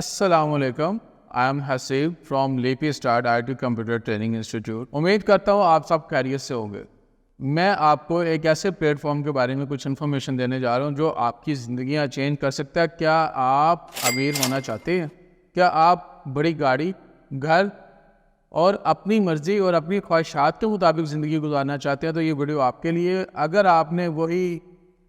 السلام علیکم. I am Haseeb from Lipi start IIT computer training institute. امید کرتا ہوں آپ سب خیریت سے ہوں گے. میں آپ کو ایک ایسے پلیٹ فارم کے بارے میں کچھ انفارمیشن دینے جا رہا ہوں جو آپ کی زندگیاں چینج کر سکتا ہے. کیا آپ امیر ہونا چاہتے ہیں؟ کیا آپ بڑی گاڑی، گھر اور اپنی مرضی اور اپنی خواہشات کے مطابق زندگی گزارنا چاہتے ہیں؟ تو یہ ویڈیو آپ کے لیے. اگر آپ نے وہی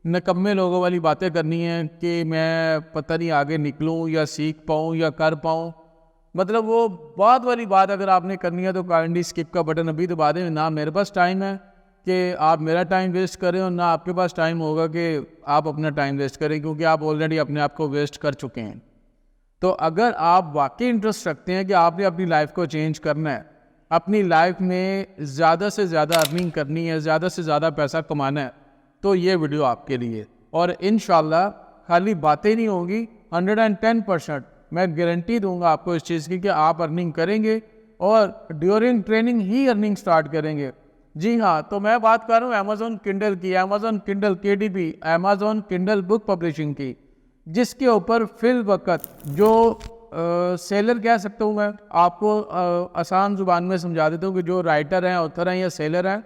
نکمے لوگوں والی باتیں کرنی ہیں کہ میں پتہ نہیں آگے نکلوں یا سیکھ پاؤں یا کر پاؤں، مطلب وہ بات والی بات اگر آپ نے کرنی ہے تو کائنڈلی اسکپ کا بٹن ابھی دبا دیں. نہ میرے پاس ٹائم ہے کہ آپ میرا ٹائم ویسٹ کریں اور نہ آپ کے پاس ٹائم ہوگا کہ آپ اپنا ٹائم ویسٹ کریں، کیونکہ آپ آلریڈی اپنے آپ کو ویسٹ کر چکے ہیں. تو اگر آپ واقعی انٹرسٹ رکھتے ہیں کہ آپ نے اپنی لائف کو چینج کرنا ہے، اپنی لائف میں زیادہ سے زیادہ ارننگ کرنی ہے، زیادہ سے زیادہ پیسہ کمانا ہے، تو یہ ویڈیو آپ کے لیے. اور انشاءاللہ خالی باتیں نہیں ہوں گی، 110% میں گارنٹی دوں گا آپ کو اس چیز کی کہ آپ ارننگ کریں گے اور ڈیورنگ ٹریننگ ہی ارننگ سٹارٹ کریں گے. جی ہاں، تو میں بات کر رہا ہوں Amazon Kindle کی، Amazon Kindle KDP، Amazon Kindle بک پبلشنگ کی، جس کے اوپر فی الوقت جو سیلر کہہ سکتا ہوں میں آپ کو آسان زبان میں سمجھا دیتا ہوں کہ جو رائٹر ہیں، آتھر ہیں یا سیلر ہیں،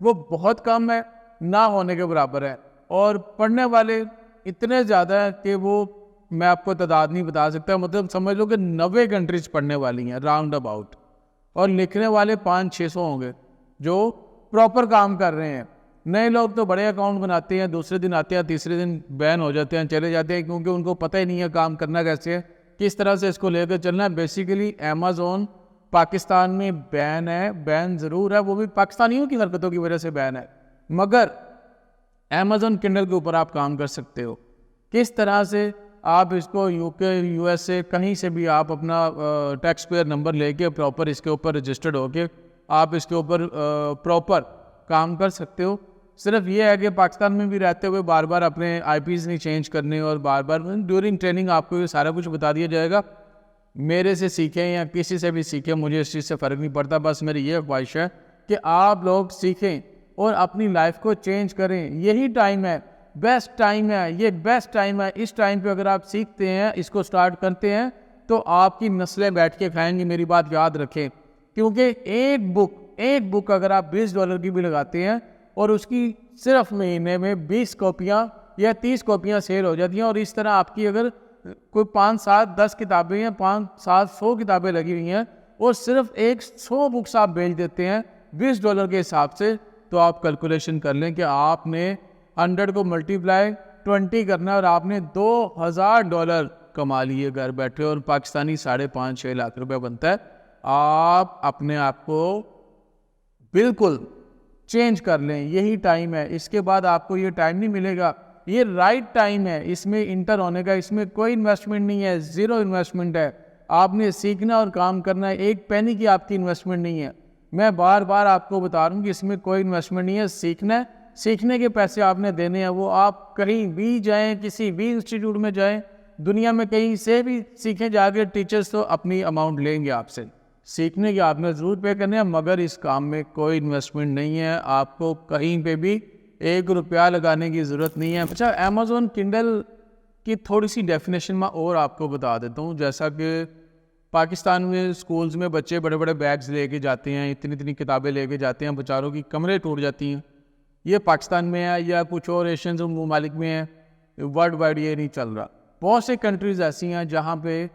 وہ بہت کم ہے، نہ ہونے کے برابر ہے. اور پڑھنے والے اتنے زیادہ ہیں کہ وہ میں آپ کو تعداد نہیں بتا سکتا. مطلب سمجھ لو کہ 90 کنٹریز پڑھنے والی ہیں راؤنڈ اباؤٹ، اور لکھنے والے 500-600 ہوں گے جو پراپر کام کر رہے ہیں. نئے لوگ تو بڑے اکاؤنٹ بناتے ہیں، دوسرے دن آتے ہیں، تیسرے دن بین ہو جاتے ہیں، چلے جاتے ہیں، کیونکہ ان کو پتہ ہی نہیں ہے کام کرنا کیسے ہے، کس طرح سے اس کو لے کر چلنا ہے. بیسیکلی Amazon پاکستان میں بین ہے، بین ضرور ہے، وہ بھی پاکستانیوں کی حرکتوں کی وجہ سے بین ہے، مگر Amazon Kindle کے اوپر آپ کام کر سکتے ہو. کس طرح سے آپ اس کو UK USA کہیں سے بھی آپ اپنا ٹیکس پیئر نمبر لے کے پراپر اس کے اوپر رجسٹرڈ ہو کے آپ اس کے اوپر پراپر کام کر سکتے ہو. صرف یہ ہے کہ پاکستان میں بھی رہتے ہوئے بار بار اپنے IPs نہیں چینج کرنے، اور بار بار ڈیورنگ ٹریننگ آپ کو یہ سارا کچھ بتا دیا جائے گا. میرے سے سیکھیں یا کسی سے بھی سیکھیں، مجھے اس چیز سے فرق نہیں پڑتا. بس میری یہ خواہش ہے کہ آپ لوگ سیکھیں اور اپنی لائف کو چینج کریں. یہی ٹائم ہے، بیسٹ ٹائم ہے، یہ بیسٹ ٹائم ہے. اس ٹائم پہ اگر آپ سیکھتے ہیں، اس کو سٹارٹ کرتے ہیں، تو آپ کی نسلیں بیٹھ کے کھائیں گی. میری بات یاد رکھیں، کیونکہ ایک بک اگر آپ $20 کی بھی لگاتے ہیں اور اس کی صرف مہینے میں 20 کاپیاں یا 30 کاپیاں سیل ہو جاتی ہیں، اور اس طرح آپ کی اگر کوئی 5-7-10 کتابیں یا 500-700 کتابیں لگی ہوئی ہیں اور صرف 100 بکس آپ بیچ دیتے ہیں $20 کے حساب سے، تو آپ کیلکولیشن کر لیں کہ آپ نے 100 کو ملٹیپلائی 20 کرنا ہے اور آپ نے $2000 کما لیے گھر بیٹھے، اور پاکستانی 5.5-6 لاکھ روپے بنتا ہے. آپ اپنے آپ کو بالکل چینج کر لیں. یہی ٹائم ہے، اس کے بعد آپ کو یہ ٹائم نہیں ملے گا. یہ رائٹ ٹائم ہے اس میں انٹر ہونے کا. اس میں کوئی انویسٹمنٹ نہیں ہے، زیرو انویسٹمنٹ ہے. آپ نے سیکھنا اور کام کرنا ہے، ایک پینی کی آپ کی انویسٹمنٹ نہیں ہے. میں بار بار آپ کو بتا رہا ہوں کہ اس میں کوئی انویسٹمنٹ نہیں ہے. سیکھنا ہے، سیکھنے کے پیسے آپ نے دینے ہیں. وہ آپ کہیں بھی جائیں، کسی بھی انسٹیٹیوٹ میں جائیں، دنیا میں کہیں سے بھی سیکھیں جا کے، ٹیچرز تو اپنی اماؤنٹ لیں گے آپ سے. سیکھنے کی آپ نے ضرور پے کرنے ہیں، مگر اس کام میں کوئی انویسٹمنٹ نہیں ہے. آپ کو کہیں پہ بھی $1 لگانے کی ضرورت نہیں ہے. اچھا، Amazon Kindle کی تھوڑی سی ڈیفینیشن میں اور آپ کو بتا دیتا ہوں. جیسا کہ پاکستان میں سکولز میں بچے بڑے بڑے بیگز لے کے جاتے ہیں، اتنی کتابیں لے کے جاتے ہیں، بیچاروں کی کمریں ٹوٹ جاتی ہیں. یہ پاکستان میں ہے یا کچھ اور ایشین ممالک میں ہے، ورلڈ وائڈ یہ نہیں چل رہا. بہت سے کنٹریز ایسی ہیں جہاں پہ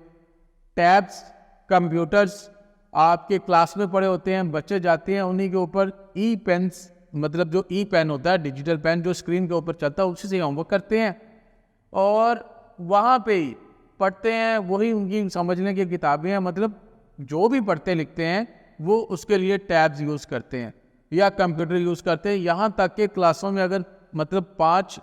ٹیبس، کمپیوٹرز آپ کے کلاس میں پڑے ہوتے ہیں، بچے جاتے ہیں، انہی کے اوپر ای پینس، مطلب جو ای پین ہوتا ہے، ڈیجیٹل پین جو اسکرین کے اوپر چلتا ہے، اسی سے ہوم ورک کرتے ہیں اور وہاں پہ ہی پڑھتے ہیں. وہی ان کی سمجھنے کی کتابیں ہیں. مطلب جو بھی پڑھتے لکھتے ہیں وہ اس کے لیے ٹیبز یوز کرتے ہیں یا کمپیوٹر یوز کرتے ہیں. یہاں تک کہ کلاسوں میں اگر مطلب 5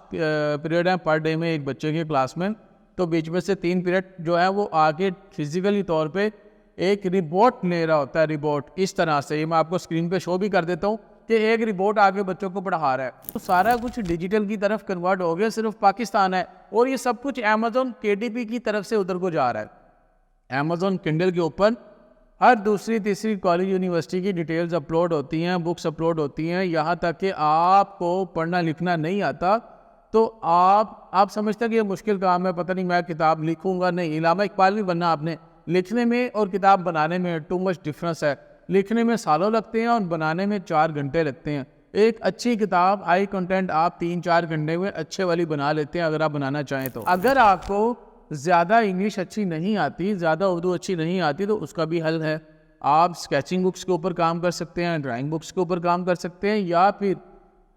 پیریڈ ہیں پر ڈے میں ایک بچے کے کلاس میں، تو بیچ میں سے 3 پیریڈ جو ہے وہ آگے فزیکلی طور پہ ایک رپورٹ لے رہا ہوتا ہے. رپورٹ اس طرح سے، یہ میں آپ کو اسکرین پہ شو بھی کر دیتا ہوں کہ ایک رپورٹ آگے بچوں کو پڑھا رہا ہے. تو سارا کچھ ڈیجیٹل کی طرف کنورٹ ہو گیا. صرف پاکستان ہے اور یہ سب کچھ Amazon KDP کی طرف سے ادھر کو جا رہا ہے. Amazon Kindle کے اوپر ہر دوسری تیسری کالج یونیورسٹی کی ڈیٹیلز اپلوڈ ہوتی ہیں، بکس اپلوڈ ہوتی ہیں. یہاں تک کہ آپ کو پڑھنا لکھنا نہیں آتا، تو آپ سمجھتے ہیں کہ یہ مشکل کام ہے, پتہ نہیں میں کتاب لکھوں گا. نہیں, علامہ اقبال بھی بننا آپ نے. لکھنے میں اور کتاب بنانے میں ٹو مچ ڈفرینس ہے. لکھنے میں سالوں لگتے ہیں اور بنانے میں 4 گھنٹے لگتے ہیں. ایک اچھی کتاب ہائی کنٹینٹ آپ 3-4 گھنٹے میں اچھے والی بنا لیتے ہیں اگر آپ بنانا چاہیں تو. اگر آپ کو زیادہ انگلش اچھی نہیں آتی, زیادہ اردو اچھی نہیں آتی, تو اس کا بھی حل ہے. آپ اسکیچنگ بکس کے اوپر کام کر سکتے ہیں, ڈرائنگ بکس کے اوپر کام کر سکتے ہیں, یا پھر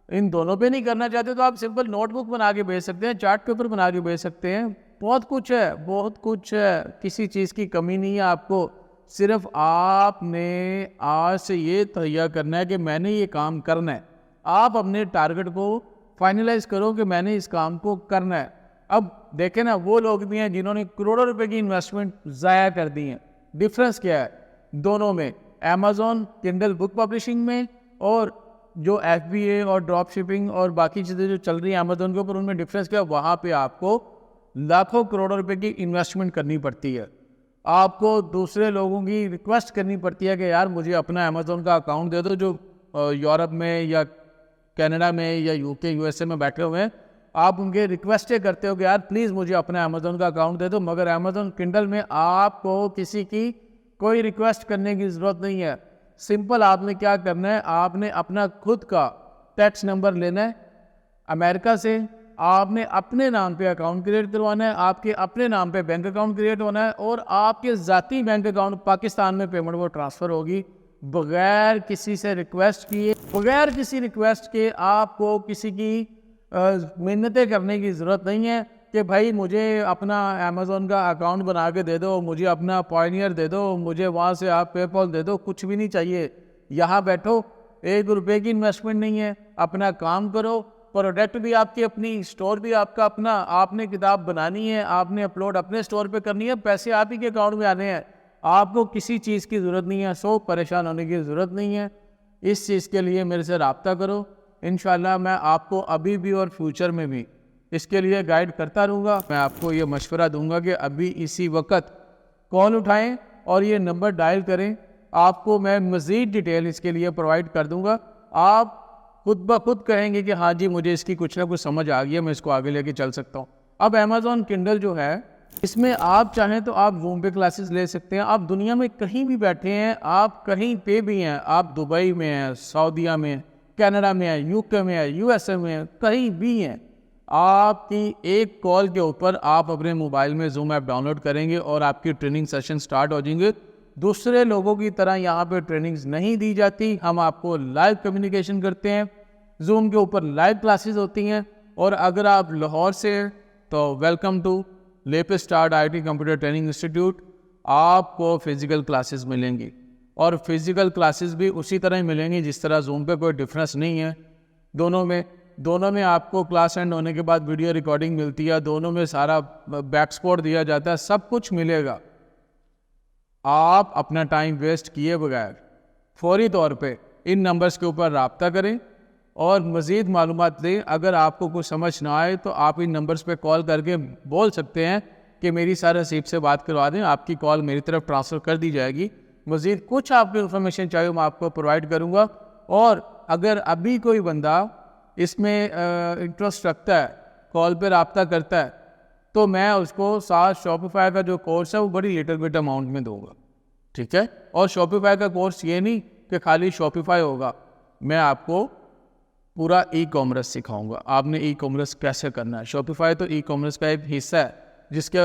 ان دونوں پہ نہیں کرنا چاہتے تو آپ سمپل نوٹ بک بنا کے بھیج سکتے ہیں, چارٹ پیپر بنا کے بھیج سکتے ہیں. بہت کچھ ہے, بہت کچھ ہے, کسی چیز کی کمی نہیں ہے آپ کو. صرف آپ نے آج سے یہ تہیہ کرنا ہے کہ میں نے یہ کام کرنا ہے. آپ اپنے ٹارگٹ کو فائنلائز کرو کہ میں نے اس کام کو کرنا ہے. اب دیکھیں نا, وہ لوگ بھی ہیں جنہوں نے کروڑوں روپے کی انویسٹمنٹ ضائع کر دی ہیں. ڈفرینس کیا ہے دونوں میں؟ Amazon Kindle بک پبلشنگ میں اور جو FBA اور ڈراپ شپنگ اور باقی چیزیں جو چل رہی ہیں Amazon کے اوپر, ان میں ڈفرینس کیا ہے؟ وہاں پہ آپ کو لاکھوں کروڑوں روپے کی انویسٹمنٹ کرنی پڑتی ہے. آپ کو دوسرے لوگوں کی ریکویسٹ کرنی پڑتی ہے کہ یار مجھے اپنا Amazon کا اکاؤنٹ دے دو, جو یورپ میں یا کینیڈا میں یا UK USA میں بیٹھے ہوئے ہیں. آپ ان کے ریکویسٹیں کرتے ہو کہ یار پلیز مجھے اپنا Amazon کا اکاؤنٹ دے دو, مگر Amazon Kindle میں آپ کو کسی کی کوئی ریکویسٹ کرنے کی ضرورت نہیں ہے. سمپل آپ نے کیا کرنا ہے, آپ نے اپنا خود کا ٹیکس نمبر لینا ہے امریکہ سے, آپ نے اپنے نام پہ اکاؤنٹ کریٹ کروانا ہے, آپ کے اپنے نام پہ بینک اکاؤنٹ کریٹ ہونا ہے, اور آپ کے ذاتی بینک اکاؤنٹ پاکستان میں پیمنٹ وہ ٹرانسفر ہوگی بغیر کسی سے ریکویسٹ کیے, بغیر کسی ریکویسٹ کے. آپ کو کسی کی منتیں کرنے کی ضرورت نہیں ہے کہ بھائی مجھے اپنا Amazon کا اکاؤنٹ بنا کے دے دو, مجھے اپنا پائنیئر دے دو, مجھے وہاں سے آپ پے پال دے دو. کچھ بھی نہیں چاہیے. یہاں بیٹھو, 1 روپے کی انویسٹمنٹ نہیں ہے, اپنا کام کرو, پروڈکٹ بھی آپ کی اپنی, اسٹور بھی آپ کا اپنا, آپ نے کتاب بنانی ہے, آپ نے اپلوڈ اپنے اسٹور پہ کرنی ہے, پیسے آپ ہی کے اکاؤنٹ میں آنے ہیں. آپ کو کسی چیز کی ضرورت نہیں ہے, سو پریشان ہونے کی ضرورت نہیں ہے. اس چیز کے لیے میرے سے رابطہ کرو. انشاءاللہ میں آپ کو ابھی بھی اور فیوچر میں بھی اس کے لیے گائیڈ کرتا رہوں گا. میں آپ کو یہ مشورہ دوں گا کہ ابھی اسی وقت کال اٹھائیں اور یہ نمبر ڈائل کریں. آپ کو میں مزید ڈیٹیل اس کے لیے پرووائڈ کر دوں گا. آپ خود بخود کہیں گے کہ ہاں جی مجھے اس کی کچھ نہ کچھ سمجھ آ گئی ہے, میں اس کو آگے لے کے چل سکتا ہوں. اب Amazon Kindle جو ہے, اس میں آپ چاہیں تو آپ زوم پہ کلاسز لے سکتے ہیں. آپ دنیا میں کہیں بھی بیٹھے ہیں, آپ کہیں پہ بھی ہیں, آپ دبئی میں ہیں, سعودیہ میں, کینیڈا میں ہیں, UK میں ہیں, USA میں ہیں, کہیں بھی ہیں, آپ کی ایک کال کے اوپر آپ اپنے موبائل میں زوم ایپ ڈاؤن لوڈ کریں گے اور آپ کی ٹریننگ سیشن سٹارٹ ہو جائیں گے. دوسرے لوگوں کی طرح یہاں پہ ٹریننگز نہیں دی جاتی. ہم آپ کو لائیو کمیونیکیشن کرتے ہیں, زوم کے اوپر لائیو کلاسز ہوتی ہیں. اور اگر آپ لاہور سے ہیں تو welcome to leaps start IIT computer training institute. آپ کو فزیکل کلاسز ملیں گی, اور فزیکل کلاسز بھی اسی طرح ہی ملیں گی جس طرح زوم پہ. کوئی ڈفرینس نہیں ہے دونوں میں آپ کو کلاس اینڈ ہونے کے بعد ویڈیو ریکارڈنگ ملتی ہے, دونوں میں سارا بیک سپورٹ دیا جاتا ہے, سب کچھ ملے گا. آپ اپنا ٹائم ویسٹ کیے بغیر فوری طور پہ ان نمبرز کے اوپر رابطہ کریں اور مزید معلومات دیں. اگر آپ کو کچھ سمجھ نہ آئے تو آپ ان نمبرز پہ کال کر کے بول سکتے ہیں کہ میری سارا رسیپ سے بات کروا دیں, آپ کی کال میری طرف ٹرانسفر کر دی جائے گی. مزید کچھ آپ کو انفارمیشن چاہیے میں آپ کو پرووائڈ کروں گا. اور اگر ابھی کوئی بندہ اس میں انٹرسٹ رکھتا ہے, کال پہ رابطہ کرتا ہے, تو میں اس کو ساتھ شاپیفائی کا جو کورس ہے وہ بڑی لٹل بٹ اماؤنٹ میں دوں گا, ٹھیک ہے. اور شاپیفائی کا کورس یہ نہیں کہ خالی شاپیفائی ہوگا, میں آپ کو پورا ای کامرس سکھاؤں گا. آپ نے ای کامرس کیسے کرنا ہے. شاپیفائی تو ای کامرس کا ایک حصہ ہے جس کے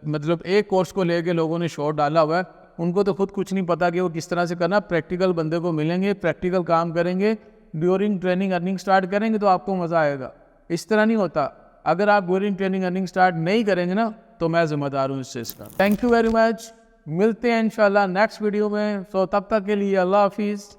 مطلب ایک کورس کو لے کے لوگوں نے شارٹ ڈالا ہوا ہے, ان کو تو خود کچھ نہیں پتا کہ وہ کس طرح سے کرنا. پریکٹیکل بندے کو ملیں گے, پریکٹیکل کام کریں گے, ڈیورنگ ٹریننگ ارننگ سٹارٹ کریں گے تو آپ کو مزہ آئے گا. اس طرح نہیں ہوتا. اگر آپ ڈیورنگ ٹریننگ ارننگ سٹارٹ نہیں کریں گے نا تو میں ذمہ دار ہوں اس چیز کا. Thank you very much. ملتے ہیں انشاءاللہ نیکسٹ ویڈیو میں. سو تب تک کے لیے اللہ حافظ.